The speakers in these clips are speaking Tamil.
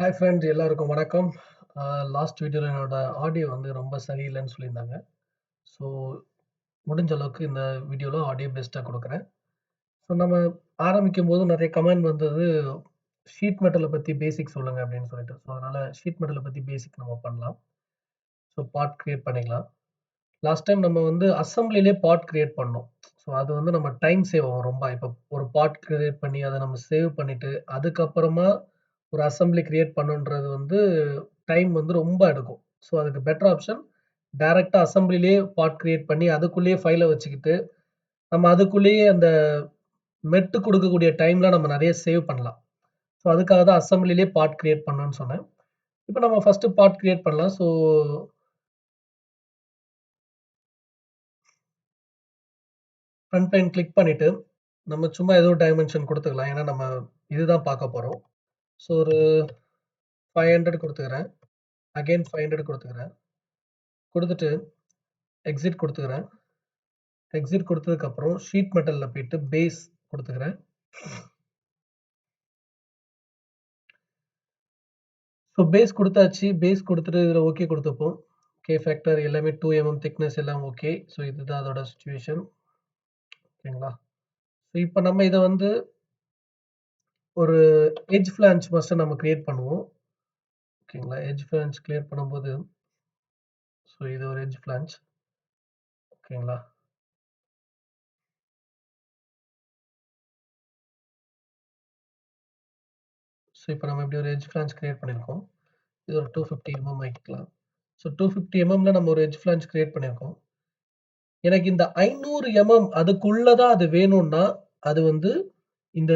ஹாய் ஃப்ரெண்ட் எல்லாருக்கும் வணக்கம். லாஸ்ட் வீடியோல என்னோட ஆடியோ வந்து ரொம்ப சரியில்லன்னு சொல்லியிருந்தாங்க. ஸோ முடிஞ்ச அளவுக்கு இந்த வீடியோல ஆடியோ பெஸ்ட்டா குடுக்குறேன். ஸோ நம்ம ஆரம்பிக்கும்போது நெறைய கமெண்ட் வந்தது, ஷீட் மெட்டல பத்தி பேசிக் சொல்லுங்க அப்படின்னு சொல்லிட்டு. ஸோ அதனால ஷீட் மெட்டல பத்தி பேசிக் நம்ம பண்ணலாம். ஸோ பார்ட் கிரியேட் பண்ணிக்கலாம். லாஸ்ட் டைம் நம்ம வந்து அசெம்பிளிலயே பார்ட் கிரியேட் பண்ணோம். ஸோ அது வந்து நம்ம டைம் சேவ் ஆகும் ரொம்ப. இப்ப ஒரு பார்ட் கிரியேட் பண்ணி அத நம்ம சேவ் பண்ணிட்டு, அதுக்கப்புறமா ஒரு அசெம்பிளி கிரியேட் பண்ணணுன்றது வந்து டைம் வந்து ரொம்ப எடுக்கும். ஸோ அதுக்கு பெட்டர் ஆப்ஷன் டைரக்ட்டா அசெம்பிளிலயே பார்ட் கிரியேட் பண்ணி, அதுக்குள்ளேயே ஃபைல வச்சுக்கிட்டு, நம்ம அதுக்குள்ளேயே அந்த மெட் குடுக்கக்கூடிய டைம்ல நம்ம நெறைய சேவ் பண்ணலாம். ஸோ அதுக்காக தான் அசெம்பிளிலயே பார்ட் கிரியேட் பண்ணணும்னு சொன்னேன். இப்ப நம்ம ஃபர்ஸ்ட் பார்ட் கிரியேட் பண்ணலாம். ஸோ ஃப்ரண்ட் பிளேன் கிளிக் பண்ணிட்டு, நம்ம சும்மா ஏதோ டைமென்ஷன் குடுத்துக்கலாம். ஏன்னா நம்ம இதுதான் பார்க்க போறோம். ஸோ ஒரு 500 குடுத்துக்கிறேன். அகைன் 500 குடுத்துக்கிறேன். குடுத்துட்டு எக்ஸிட் குடுத்துக்கிறேன். எக்ஸிட் குடுத்ததுக்கப்புறம் ஷீட் மெட்டல்ல போயிட்டு பேஸ் குடுத்துக்கிறேன். ஸோ பேஸ் குடுத்தாச்சு. பேஸ் குடுத்துட்டு இதுல ஓகே குடுத்துப்போம். கே ஃபேக்டர் எல்லாமே 2 திக்னஸ் எல்லாம் ஓகே. ஸோ இதுதான் அதோட சிச்சுவேஷன். ஓகேங்களா? ஸோ இப்ப நம்ம இத வந்து ஒரு எட்ஜ் ஃபிளான்ஜ் ஃபர்ஸ்ட் நம்ம கிரியேட் பண்ணுவோம். ஓகேங்களா? எட்ஜ் ஃபிளான்ஜ் கிரியேட் பண்ணும்போது, ஸோ இது ஒரு எட்ஜ் ஃபிளான்ஜ். ஓகேங்களா? ஸோ இப்ப நம்ம இப்படி ஒரு எட்ஜ் ஃபிளான்ஜ் கிரியேட் பண்ணியிருக்கோம். இது ஒரு 250 ஆக்கிக்கலாம். ஸோ 250 நம்ம ஒரு எட்ஜ் ஃபிளான்ஜ் கிரியேட் பண்ணியிருக்கோம். எனக்கு இந்த 500 அதுக்குள்ள தான் அது வேணும்னா, அது வந்து இந்த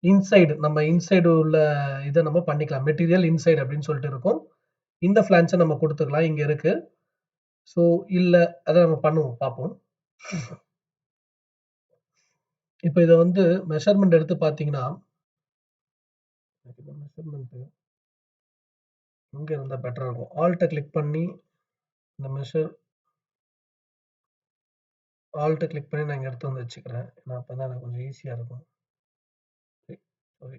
இன்சைடு உள்ள இத நம்ம பண்ணிக்கலாம். மெட்டீரியல் இன்சைட் அப்படின்னு சொல்லிட்டு இருக்கும். இந்த ஃபிளான்ஜ நம்ம குடுத்துக்கலாம். இங்க இருக்கு. ஸோ இல்ல அத நம்ம பண்ணுவோம் பார்ப்போம். இப்ப இத வந்து மெஷர்மென்ட் எடுத்து பார்த்தீங்கன்னா, இந்த மெஷர்மென்ட் இங்க இருந்தா பெட்டரா இருக்கும். ஆல்ட்ட கிளிக் பண்ணி இந்த ஆல்ட்ட கிளிக் பண்ணி நான் இங்க எடுத்து வந்து வச்சுக்கிறேன். ஏன்னா அப்பதான் எனக்கு கொஞ்சம் ஈஸியா இருக்கும். சாரி.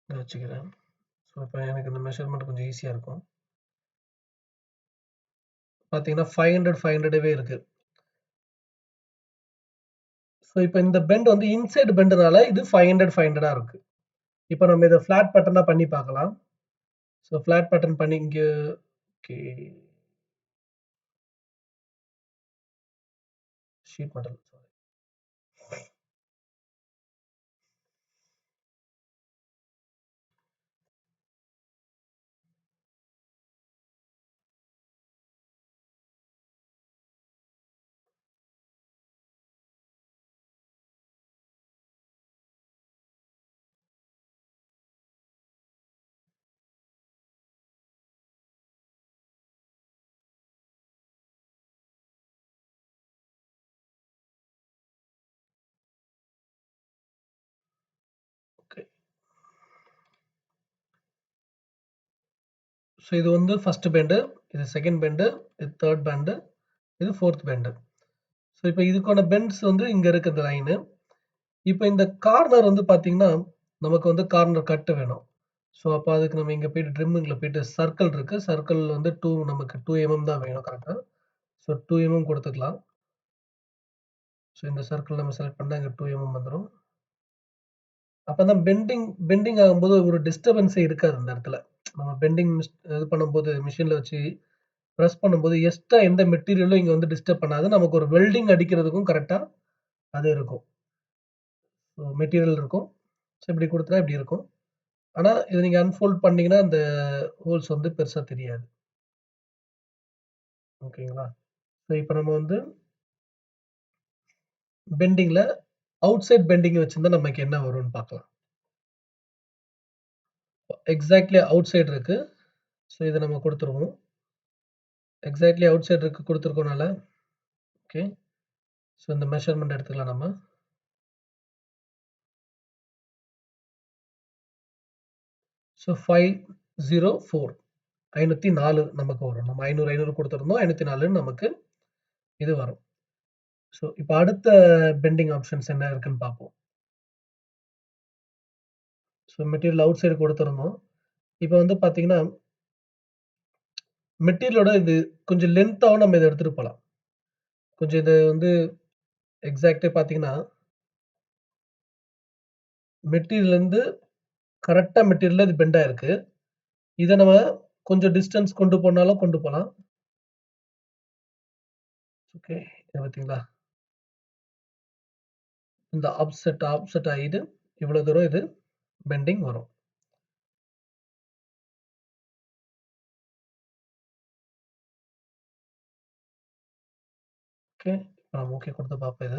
இத வச்சுக்கிறேன். ஸோ இப்ப எனக்கு இந்த மெஷர்மென்ட் கொஞ்சம் ஈஸியா இருக்கும். பார்த்தீங்கன்னா 500, 500வே இருக்கு. ஸோ இப்ப இந்த பெண்ட் வந்து இன்சைட் பெண்டுனால இது 500, 500ஆ இருக்கு. இப்ப நம்ம இத ஃப்ளாட் பேட்டர்னா பண்ணி பார்க்கலாம். ஸோ ஃப்ளாட் பேட்டர்ன் பண்ணி இங்க okay. Sheet metal sorry. Okay. So இது வந்து ஃபர்ஸ்ட் பெண்டு, இது செகண்ட் பெண்டு, இது தேர்ட் பெண்டு, இது ஃபோர்த் பெண்டு. ஸோ இப்ப இதுக்கான பெண்ட்ஸ் வந்து இங்க இருக்கு இந்த லைனு. இப்ப இந்த கார்னர் வந்து பார்த்தீங்கன்னா, நமக்கு வந்து கார்னர் கட் வேணும். ஸோ அப்ப அதுக்கு நம்ம இங்க போயிட்டு ட்ரிம்மிங்ல போயிட்டு சர்க்கிள் இருக்கு. சர்க்கிள் வந்து நமக்கு 2 தான் வேணும் கரெக்ட்டா. ஸோ 2 குடுத்துக்கலாம். ஸோ இந்த சர்க்கிள் நம்ம செலக்ட் பண்ணா இங்க 2 வந்துரும். அப்பதான் பெண்டிங் ஆகும்போது ஒரு டிஸ்டர்பன்ஸே இருக்காது அந்த இடத்துல. நம்ம இது பண்ணும்போது மிஷின்ல வச்சு பிரஸ் பண்ணும்போது எக்ஸ்ட்ரா எந்த மெட்டீரியலும் இங்க வந்து டிஸ்டர்ப் பண்ணாது. நமக்கு ஒரு வெல்டிங் அடிக்கிறதுக்கும் கரெக்ட்டா அது இருக்கும். ஸோ மெட்டீரியல் இருக்கும். ஸோ இப்படி குடுத்தா இப்படி இருக்கும். ஆனா இத நீங்க அன்ஃபோல்ட் பண்ணீங்கன்னா, அந்த ஹோல்ஸ் வந்து பெருசா தெரியாது. ஓகேங்களா? ஸோ இப்ப நம்ம வந்து பெண்டிங்ல அவுட் சைட் பெண்டிங் வச்சிருந்தா நமக்கு என்ன வரும்னு பார்க்கலாம். எக்ஸாக்ட்லி அவுட் சைட் இருக்கு. ஸோ இத நம்ம குடுத்துருவோம். எக்ஸாக்ட்லி அவுட் சைட் இருக்கு குடுத்துருக்கோம்னால, ஓகே. ஸோ இந்த மெஷர்மென்ட் எடுத்துக்கலாம் நம்ம. ஸோ 504 504 நமக்கு வரும். நம்ம 500 குடுத்திருந்தோம். 504 நமக்கு இது வரும். ஸோ இப்ப அடுத்த பெண்டிங் ஆப்ஷன்ஸ் என்ன இருக்குன்னு பார்ப்போம். ஸோ மெட்டீரியல் அவுட் சைடு குடுத்திருந்தோம். இப்ப வந்து பார்த்தீங்கன்னா, மெட்டீரியலோட இது கொஞ்சம் லென்த்தாவும் நம்ம இத எடுத்துட்டு போலாம். கொஞ்சம் இது வந்து எக்ஸாக்ட்டா பார்த்தீங்கன்னா, மெட்டீரியல்லேருந்து கரெக்ட்டா மெட்டீரியல்ல இது பெண்ட் ஆயிருக்கு. இத நம்ம கொஞ்சம் டிஸ்டன்ஸ் கொண்டு போனாலும் கொண்டு போலாம். ஓகே. இத பார்த்தீங்களா? இந்த ஆஃப்செட் ஆயிட்டு இவ்வளோ தூரம் இது பெண்டிங் வரும். ஓகே. நம்ம ஓகே குடுத்து பார்ப்போம் இத.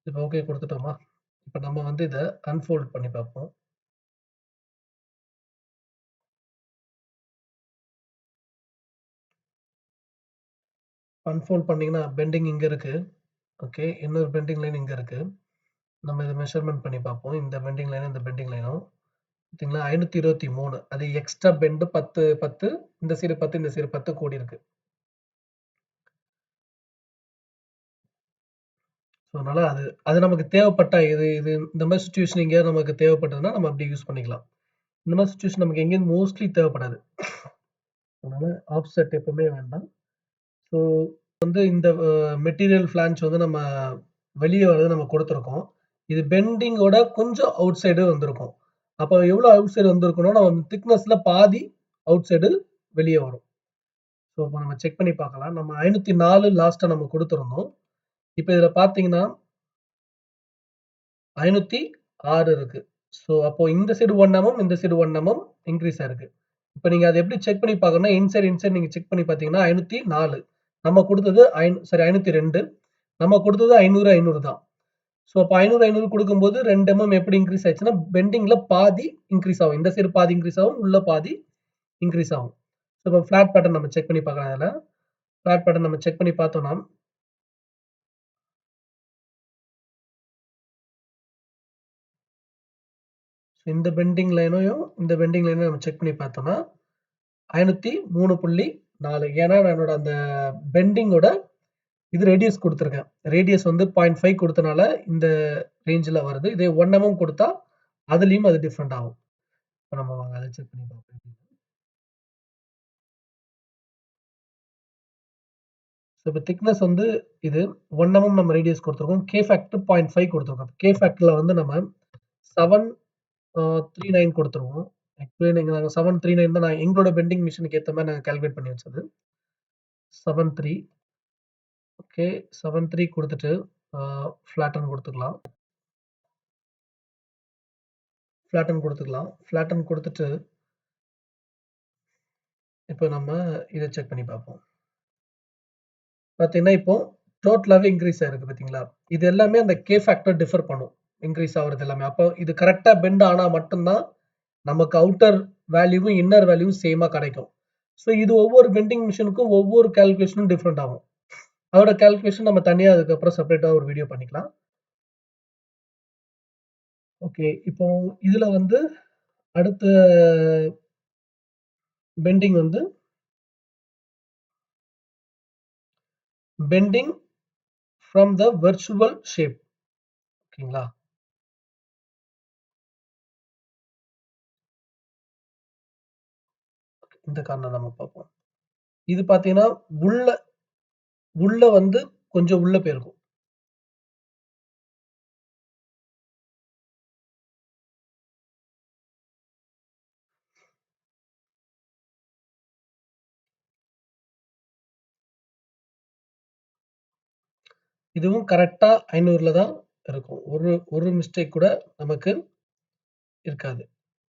இப்ப ஓகே குடுத்துட்டோமா? இப்ப நம்ம வந்து இத அன்ஃபோல்ட் பண்ணி பார்ப்போம். அன்ஃபோல்ட் பண்ணீங்கன்னா, பெண்டிங் இங்க இருக்கு. ஓகே. இன்னொரு பெண்டிங் லைன் இங்க இருக்கு. நம்ம இத மெஷர்மென்ட் பண்ணி பார்ப்போம். இந்த பெண்டிங் லைனும், இந்த பெண்டிங் லைனும். பார்த்தீங்களா? 523 அது எக்ஸ்ட்ரா பெண்ட் 10 இந்த சைடு 10 இந்த சைடு 10 கூடியிருக்கு. ஸோ அதனால அது அது நமக்கு தேவைப்பட்டா இது இது இந்த மாரி சிச்சுவேஷன் எங்கேயாவது நமக்கு தேவைப்பட்டதுன்னா, நம்ம அப்படி யூஸ் பண்ணிக்கலாம். இந்த மாரி சிச்சுவேஷன் நமக்கு எங்கேயும் மோஸ்ட்லி தேவைப்படாது. அதனால ஆஃப்செட் எப்பவுமே வேண்டாம். ஸோ வந்து இந்த மெட்டீரியல் ஃபிளான்ஜ் வந்து நம்ம வெளிய வரத நம்ம குடுத்துருக்கோம். இது பெண்டிங்கோட கொஞ்சம் அவுட் சைடு வந்திருக்கும். அப்ப எவ்வளோ அவுட் சைடு வந்திருக்கும்னா, நம்ம திக்னஸ்ல பாதி அவுட் சைடு வெளிய வரும். ஸோ இப்ப நம்ம செக் பண்ணி பார்க்கலாம். நம்ம 504 லாஸ்ட்டா நம்ம குடுத்திருந்தோம். இப்ப இதுல பார்த்தீங்கன்னா, 506 இருக்கு. ஸோ அப்போ இந்த சைடு 1 இந்த சைடு 1 இன்கிரீஸ் ஆயிருக்கு. இப்ப நீங்க அத எப்படி செக் பண்ணி பார்க்கணும்னா, இன்சைட் நீங்க செக் பண்ணி பார்த்தீங்கன்னா, 504 நம்ம குடுத்தது 502 நம்ம குடுத்தது 500, 500 தான். ஸோ அப்ப 500, 500 குடுக்கும்போது 2 எப்படி இன்கிரீஸ் ஆயிடுச்சுன்னா, பெண்டிங்ல பாதி இன்கிரீஸ் ஆகும். இந்த சைடு பாதி இன்கிரீஸ் ஆகும். உள்ள பாதி இன்கிரீஸ் ஆகும். ஸோ இப்ப ஃப்ளாட் பேட்டர்ன் நம்ம செக் பண்ணி பார்க்கலாம் இதுல. ஃப்ளாட் பேட்டர்ன் நம்ம செக் பண்ணி பார்த்தோம்னா, இந்த பெண்டிங் லைனையும், இந்த பெண்டிங் லைனையும் நம்ம செக் பண்ணி பார்த்தோம்னா, 503.4 ஏன்னா, நான் என்னோட அந்த பெண்டிங்கோட இது ரேடியஸ் குடுத்துருக்கேன். ரேடியஸ் வந்து 0.5 குடுத்தனால இந்த ரேஞ்சுல வருது. இதே 1 குடுத்தா, அதுலயும் அது டிஃபரெண்ட் ஆகும். இப்ப நம்ம வாங்க அத செக் பண்ணி பார்ப்போம். ஸோ இப்ப திக்னஸ் வந்து இது 1 நம்ம ரேடியஸ் குடுத்துருக்கோம். கே ஃபேக்டர் 0.5 குடுத்துருக்கோம். கே ஃபேக்டர்ல வந்து நம்ம 7 39 குடுத்துருவோம். ஆக்சுவலி நாங்க 739 தான் நான் எங்களோட பெண்டிங் மிஷினுக்கு ஏத்த மாரி நாங்க கால்குலேட் பண்ணி வச்சது. 73 ஓகே. 73 குடுத்துட்டு, ஆ ஃப்ளாட்டன் குடுத்துக்கலாம். ஃப்ளாட்டன் குடுத்துக்கலாம். ஃப்ளாட்டன் குடுத்துட்டு, இப்ப நம்ம இத செக் பண்ணி பார்ப்போம். பார்த்தீங்கன்னா, இப்போ டோட்டலாவே இன்கிரீஸ் ஆயிருக்கு பார்த்தீங்களா? இது எல்லாமே அந்த கே ஃபேக்டர் டிஃபர் பண்ணும். இன்கிரீஸ் ஆவுறது எல்லாமே. அப்போ இது கரெக்ட்டா பெண்ட் ஆனா மட்டும் தான், நமக்கு அவுட்டர் வேல்யூவும், இன்னர் வேல்யூவும் சேமா கிடைக்கும். ஸோ இது ஒவ்வொரு பெண்டிங் மிஷினுக்கும் ஒவ்வொரு கால்குலேஷனும் டிஃபரெண்ட் ஆகும். அதோட கால்குலேஷன் நம்ம தனியா அதுக்கப்புறம் செப்பரேட்டா ஒரு வீடியோ பண்ணிக்கலாம். ஓகே. இப்போ இதுல வந்து அடுத்த பெண்டிங் வந்து pending from the virtual shape ஓகேங்களா? இந்த கார்னர் நம்ம பார்ப்போம். இது பார்த்தீங்கன்னா, உள்ள உள்ள வந்து கொஞ்சம் உள்ள போயிருக்கும். இதுவும் கரெக்ட்டா 500ல தான் இருக்கும். ஒரு ஒரு மிஸ்டேக் கூட நமக்கு இருக்காது.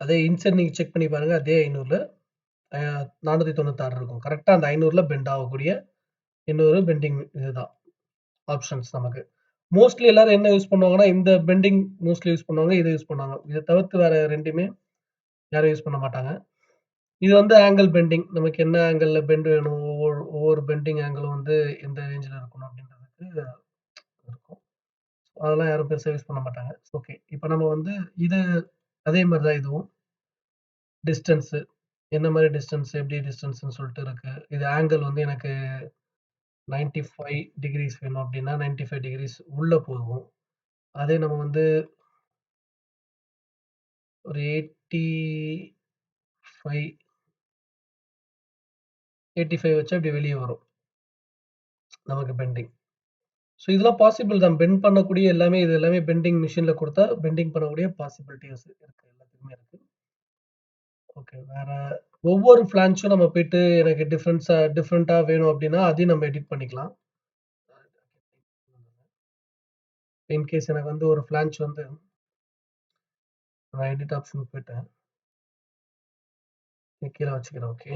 அதே இன்சைட் நீங்க செக் பண்ணி பாருங்க. அதே 500ல 496 இருக்கும். கரெக்ட்டா அந்த 500ல பெண்ட் ஆகக்கூடிய இன்னொரு பெண்டிங் இதுதான் ஆப்ஷன்ஸ் நமக்கு. மோஸ்ட்லி எல்லாரும் என்ன யூஸ் பண்ணுவாங்கன்னா, இந்த பெண்டிங் மோஸ்ட்லி யூஸ் பண்ணுவாங்க. இத யூஸ் பண்ணுவாங்க. இத தவிர்த்து வேற 2மே யாரும் யூஸ் பண்ண மாட்டாங்க. இது வந்து ஆங்கிள் பெண்டிங். நமக்கு என்ன ஆங்கிள்ல பெண்ட் வேணும், ஒவ்வொரு பெண்டிங் ஆங்கிளும் வந்து எந்த ரேஞ்சுல இருக்கணும் அப்படின்றதுக்கு இருக்கும். அதெல்லாம் யாரும் பெருசா யூஸ் பண்ண மாட்டாங்க. ஓகே. இப்ப நம்ம வந்து இது அதே மாரி தான் இதுவும். டிஸ்டன்ஸ் என்ன மாரி டிஸ்டன்ஸ், எப்படி டிஸ்டன்ஸ்ன்னு சொல்லிட்டு இருக்கு. இது ஆங்கிள் வந்து எனக்கு 95 டிகிரிஸ் வேணும் அப்படின்னா 95 டிகிரிஸ் உள்ள போகும். அதே நம்ம வந்து ஒரு 85 85 வச்சா இப்படி வெளிய வரும். நமக்கு பெண்டிங். ஸோ இதெல்லாம் பாசிபிள் தான். பெண்ட் பண்ணக்கூடிய எல்லாமே இது எல்லாமே பெண்டிங் மிஷின்ல குடுத்தா பெண்டிங் பண்ணக்கூடிய பாசிபிலிட்டீஸ் இருக்கு. எல்லாத்துக்குமே இருக்கு. ஓகே. வேற ஒவ்வொரு ஃபிளான்ச்சும் நம்ம போயிட்டு எனக்கு டிஃபரெண்ட்டா வேணும் அப்படின்னா, அதையும் நம்ம எடிட் பண்ணிக்கலாம். இன் கேஸ் எனக்கு வந்து ஒரு ஃபிளான்ச் வந்து நான் எடிட் ஆப்ஷன் போயிட்டேன். கீழ வச்சுக்கிறேன். ஓகே.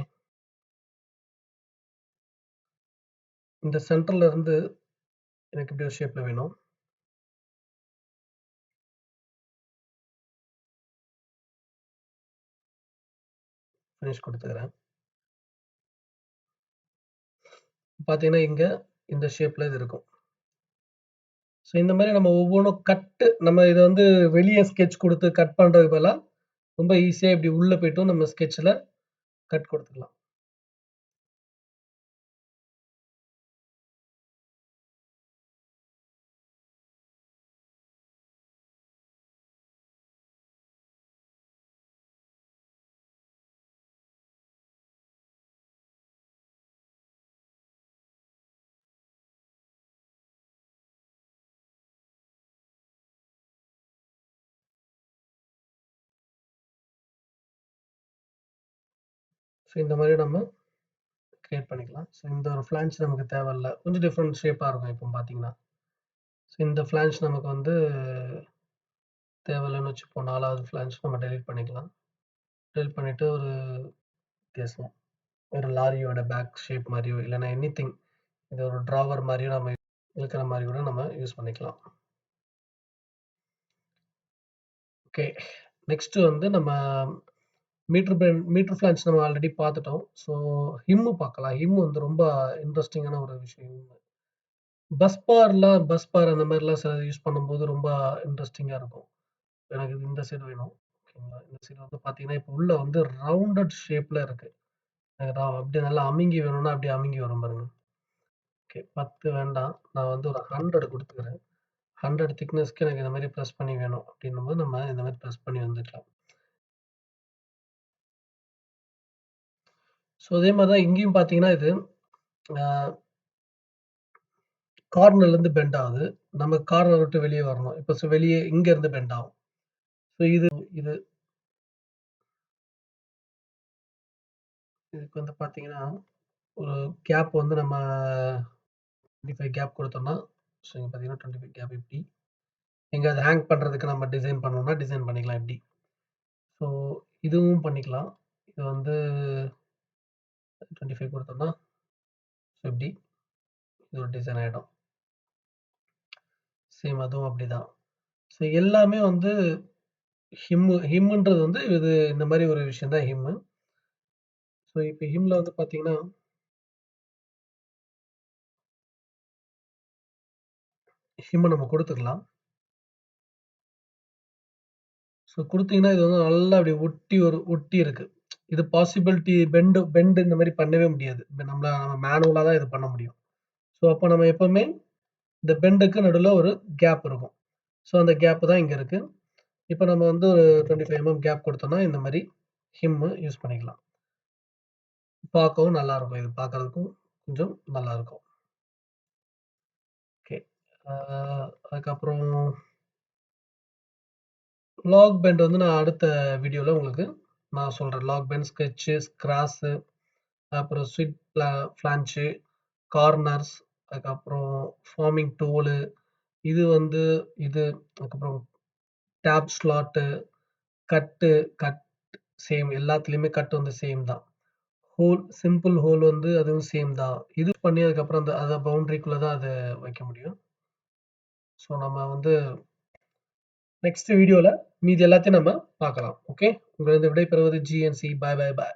இந்த சென்டர்ல இருந்து எனக்கு இப்படி ஒரு ஷேப்ல வேணும். ஃபினிஷ் குடுத்துக்கிறேன். பார்த்தீங்கன்னா, இங்க இந்த ஷேப்ல இது இருக்கும். ஸோ இந்த மாரி நம்ம ஒவ்வொன்னும் நம்ம இத வந்து வெளிய ஸ்கெட்ச் குடுத்து கட் பண்றதுக்கு பதிலா, ரொம்ப ஈஸியா இப்படி உள்ள போயிட்டும் நம்ம ஸ்கெட்ச்ல கட் குடுத்துக்கலாம். ஸோ இந்த மாரி நம்ம கிரியேட் பண்ணிக்கலாம். ஸோ இந்த ஒரு ஃபிளான்ச் நமக்கு தேவையில்ல. கொஞ்சம் டிஃபரெண்ட் ஷேப்பா இருக்கும் இப்போ பார்த்தீங்கன்னா. ஸோ இந்த ஃபிளான்ச் நமக்கு வந்து தேவையில்லன்னு வச்சுப்போம். 4வது ஃபிளான்ச் நம்ம டெலீட் பண்ணிக்கலாம். டெலீட் பண்ணிட்டு ஒரு வித்தியாசம் ஒரு லாரியோட பேக் ஷேப் மாரியோ, இல்லன்னா எனிதிங் இது ஒரு டிராவர் மாரியோ நம்ம இழுக்கிற மாரி கூட நம்ம யூஸ் பண்ணிக்கலாம். ஓகே. நெக்ஸ்ட் வந்து நம்ம மீட்டர் ஃபிளான்ச் நம்ம ஆல்ரெடி பார்த்துட்டோம். ஸோ பார்க்கலாம். வந்து ரொம்ப இன்ட்ரஸ்டிங்கான ஒரு விஷயம். பஸ் பார் அந்த மாரிலாம் யூஸ் பண்ணும்போது ரொம்ப இன்ட்ரஸ்டிங்கா இருக்கும். எனக்கு இந்த சைடு வேணும். ஓகேங்களா. இந்த சைடு வந்து பார்த்தீங்கன்னா, இப்போ உள்ள வந்து ரவுண்டட் ஷேப்ல இருக்கு. அப்படியே நல்லா அமுங்கி வேணும்னா அப்படியே அமுங்கி வரும் பாருங்க. ஓகே. 10 வேண்டாம். நான் வந்து ஒரு 100 குடுத்துக்கிறேன். 100 திக்னஸ்க்கு எனக்கு இந்த மாரி பிரஸ் பண்ணி வேணும் அப்படின்னும்போது, நம்ம இந்த மாரி பிரஸ் பண்ணி வந்துக்கலாம். ஸோ அதே மாரி தான் இங்கேயும் பார்த்தீங்கன்னா, இது அ கார்னர்லேருந்து பெண்ட் ஆகுது. நம்ம கார்னர் விட்டு வெளிய வரணும். இப்ப வெளிய இங்க இருந்து பெண்ட் ஆகும். ஸோ இது இதுக்கு வந்து பார்த்தீங்கன்னா, ஒரு கேப் வந்து நம்ம 25 கேப் குடுத்தோம்னா, ஸோ இங்க பார்த்தீங்கன்னா 25 கேப் இப்படி. எங்கயாவது ஹேங் பண்றதுக்கு நம்ம டிசைன் பண்ணணும்னா, டிசைன் பண்ணிக்கலாம் இப்படி. ஸோ இதுவும் பண்ணிக்கலாம். இது வந்து 25 குடுத்தோம்னா, ஸோ இப்படி இது ஒரு டிசைன் ஆயிடும். சேம் அதுவும் அப்படிதான். ஸோ எல்லாமே வந்து ஹிம்ன்றது வந்து இது இந்த மாரி ஒரு விஷயம் தான் ஹிம்மு. ஸோ இப்ப ஹிம்ல வந்து பார்த்தீங்கன்னா, ஹிம்ம நம்ம குடுத்துக்கலாம். ஸோ குடுத்தீங்கன்னா, இது வந்து நல்லா அப்படி ஒட்டி இருக்கு. இது பாசிபிலிட்டி பெண்ட் இந்த மாரி பண்ணவே முடியாது. நம்ம மேனுவலா தான் இது பண்ண முடியும். ஸோ அப்ப நம்ம எப்பவுமே இந்த பெண்டுக்கு நடுவுல ஒரு கேப் இருக்கும். ஸோ அந்த கேப் தான் இங்க இருக்கு. இப்ப நம்ம வந்து ஒரு 25 கேப் குடுத்தோம்னா, இந்த மாரி யூஸ் பண்ணிக்கலாம். பார்க்கவும் நல்லாருக்கும். இது பார்க்கறதுக்கும் கொஞ்சம் நல்லாருக்கும். ஓகே. ஆ அதுக்கப்புறம் லாக் பெண்ட் வந்து நான் அடுத்த வீடியோல உங்களுக்கு நான் சொல்றேன். லாக் பெண்ட், ஸ்கெட்ச்சு, கிராஸு, அப்புறம் ஃபிளான்ச்சு, கார்னர்ஸ், அதுக்கப்புறம் ஃபார்மிங் டூலு, இது வந்து இது அதுக்கப்புறம் டேப் ஸ்லாட்டு, கட்டு, கட் சேம் எல்லாத்துலயுமே கட் வந்து சேம் தான். சிம்பிள் ஹோல் வந்து அதுவும் சேம் தான். இது பண்ணி அதுக்கப்புறம் அத பவுண்டரிக்குள்ள தான் அத வைக்க முடியும். ஸோ நம்ம வந்து நெக்ஸ்ட் வீடியோல மீதி எல்லாத்தையும் நம்ம பார்க்கலாம். ஓகே. உங்களிடம் விடைபெறுவது GN-CCE. பாய், பாய், பாய்.